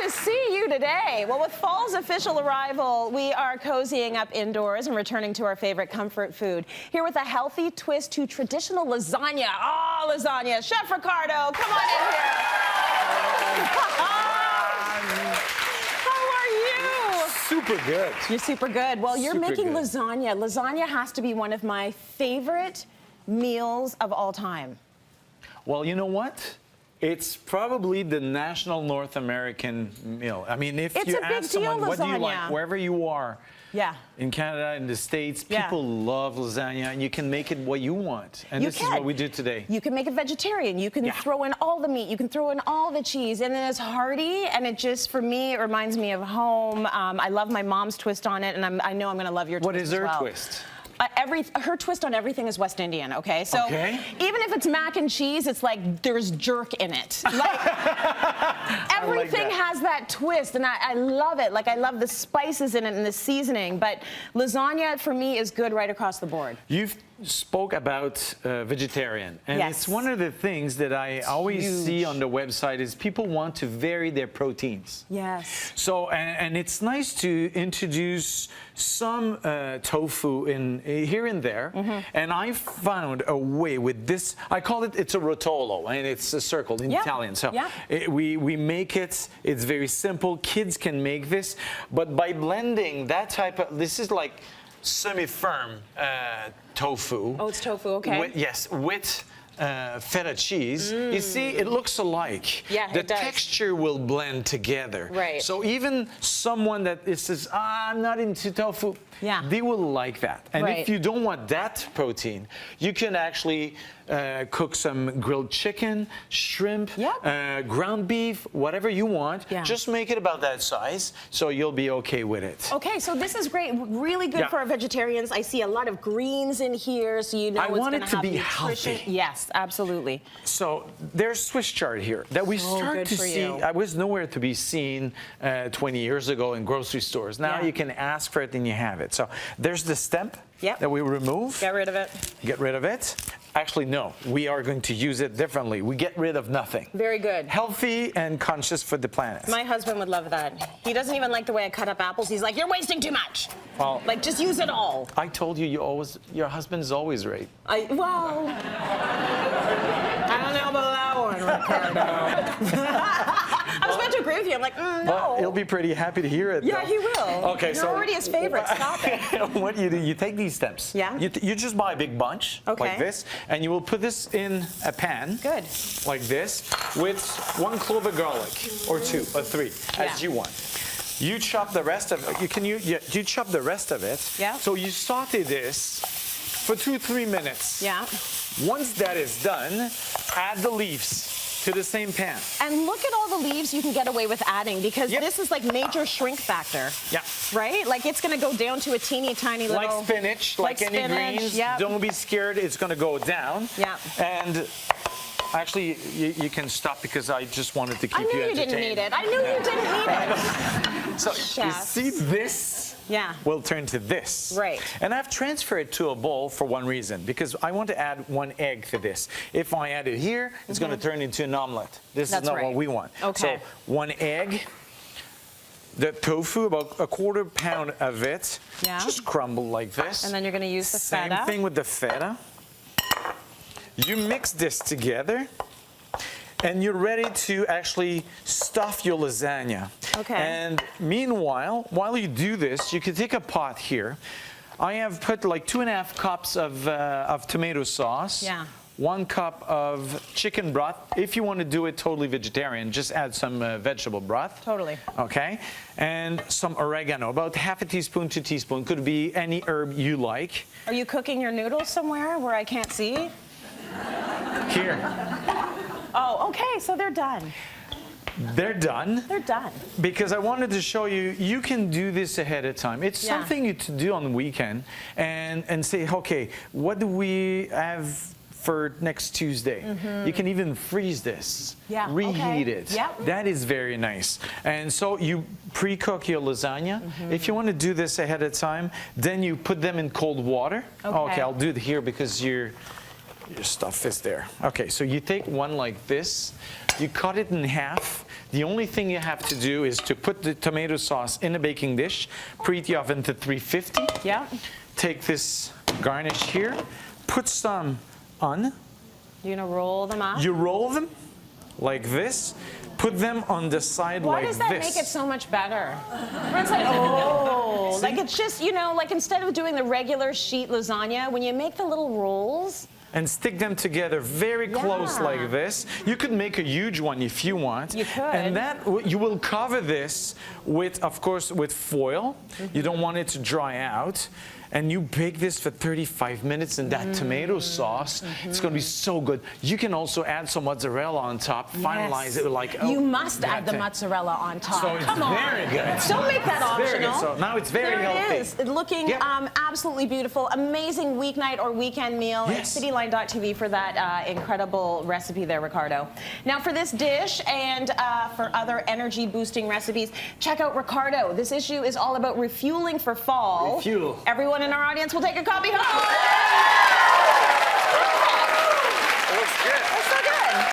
to see you today. Well, with fall's official arrival, we are cozying up indoors and returning to our favorite comfort food. Here with a healthy twist to traditional lasagna. Oh, lasagna. Chef Ricardo, come on in here. How are you? Super good. You're super good. Well, you're Super making good. lasagna. Lasagna has to be one of my favorite meals of all time. Well, you know what? It's probably the national North American meal. I mean, if It's you a big ask someone, deal, what do you lasagna. like, wherever you are, Yeah. in Canada, in the States, Yeah. people love lasagna, and you can make it what you want. And this is what we do today. You can make it vegetarian. You can throw in all the meat. You can throw in all the cheese. And then it's hearty, and it just, for me, it reminds me of home. I love my mom's twist on it, and I know I'm going to love your twist What is as her well. twist? Her twist on everything is West Indian, okay? So Okay. even if it's mac and cheese, it's like there's jerk in it. Like, everything has that twist, and I love it. Like, I love the spices in it and the seasoning, but lasagna, for me, is good right across the board. You've spoke about vegetarian, and Yes. it's one of the things that I always huge. see on the website is people want to vary their proteins. Yes. So, and it's nice to introduce some tofu in here and there, and I found a way with this. I call it, it's a rotolo, and it's a circle in Italian. So we make it, it's very simple. Kids can make this, but by blending that type of, this is like semi-firm tofu. Oh, it's tofu, okay. With feta cheese. You see, it looks alike. Yeah, the it does. texture will blend together. Right. So even someone that says, I'm not into tofu, they will like that. And if you don't want that protein, you can actually cook some grilled chicken, shrimp, ground beef, whatever you want. Just make it about that size, so you'll be okay with it. Okay, so this is great. Really good for our vegetarians. I see a lot of greens in here, so you know it's going to have nutrition. Healthy. Yes, absolutely. So there's Swiss chard here that we start to see. I was nowhere to be seen 20 years ago in grocery stores. Now you can ask for it and you have it. So there's the stem that we remove. Get rid of it. Get rid of it. Actually, no, we are going to use it differently. We get rid of nothing. Very good. Healthy and conscious for the planet. My husband would love that. He doesn't even like the way I cut up apples. He's like, you're wasting too much. Well, like, just use it all. I told you, your husband's always right. Well, I don't know about that one, Ricardo. I was about to agree with you. I'm like, no. Well, he'll be pretty happy to hear it. Yeah, he will. Okay, You're so already his favorite. Stop it. What you do, you take these stems. Yeah. You just buy a big bunch like this, and you will put this in a pan. Good. Like this, with 1 clove of garlic, or 2, or 3, as you want. You chop the rest of it. You chop the rest of it. Yeah. So you saute this for 2-3 minutes. Yeah. Once that is done, add the leaves to the same pan. And look at all the leaves you can get away with adding, because this is like major shrink factor. Yeah. Right? Like, it's going to go down to a teeny tiny little... Like spinach, like any greens. Don't be scared, it's going to go down. Yeah. And actually, you can stop because I just wanted to keep you entertained. I knew you didn't need it. I knew you didn't need it. So you see this? Will turn to this. Right. And I've transferred it to a bowl for one reason, because I want to add 1 egg to this. If I add it here, it's going to turn into an omelet. This is not what we want. Okay. So 1 egg, the tofu, about a 1/4 pound of it, just crumble like this. And then you're going to use the feta. Same thing with the feta. You mix this together, and you're ready to actually stuff your lasagna. Okay. And meanwhile, while you do this, you can take a pot here. I have put like 2.5 cups of tomato sauce. 1 cup of chicken broth. If you want to do it totally vegetarian, just add some vegetable broth. Totally. Okay. And some oregano, about 1/2 teaspoon to teaspoon. Could be any herb you like. Are you cooking your noodles somewhere where I can't see? Here. Oh, okay, so they're done. They're done. They're done. Because I wanted to show you, you can do this ahead of time. It's something you to do on the weekend and say, okay, what do we have for next Tuesday? You can even freeze this, reheat it. That is very nice. And so you pre-cook your lasagna. If you want to do this ahead of time, then you put them in cold water. Okay, I'll do it here because your stuff is there. Okay, so you take one like this, you cut it in half, The only thing you have to do is to put the tomato sauce in a baking dish, preheat the oven to 350. Yeah. Take this garnish here, put some on. You're gonna roll them up? You roll them like this. Put them on the side Why like does this. that make it so much better? Where it's like, oh, like it's just, you know, like instead of doing the regular sheet lasagna, when you make the little rolls. And stick them together very close like this. You could make a huge one if you want. You could. And that you will cover this with, of course, with foil. You don't want it to dry out. And you bake this for 35 minutes in that tomato sauce. It's going to be so good. You can also add some mozzarella on top, finalize it like, oh, you must add the mozzarella on top. So it's very good. Don't make that optional. So now it's very healthy. There it is, looking absolutely beautiful. Amazing weeknight or weekend meal at cityline.tv for that incredible recipe there, Ricardo. Now for this dish and for other energy boosting recipes, check out Ricardo. This issue is all about refueling for fall. Refuel. Everyone in our audience will take a copy home.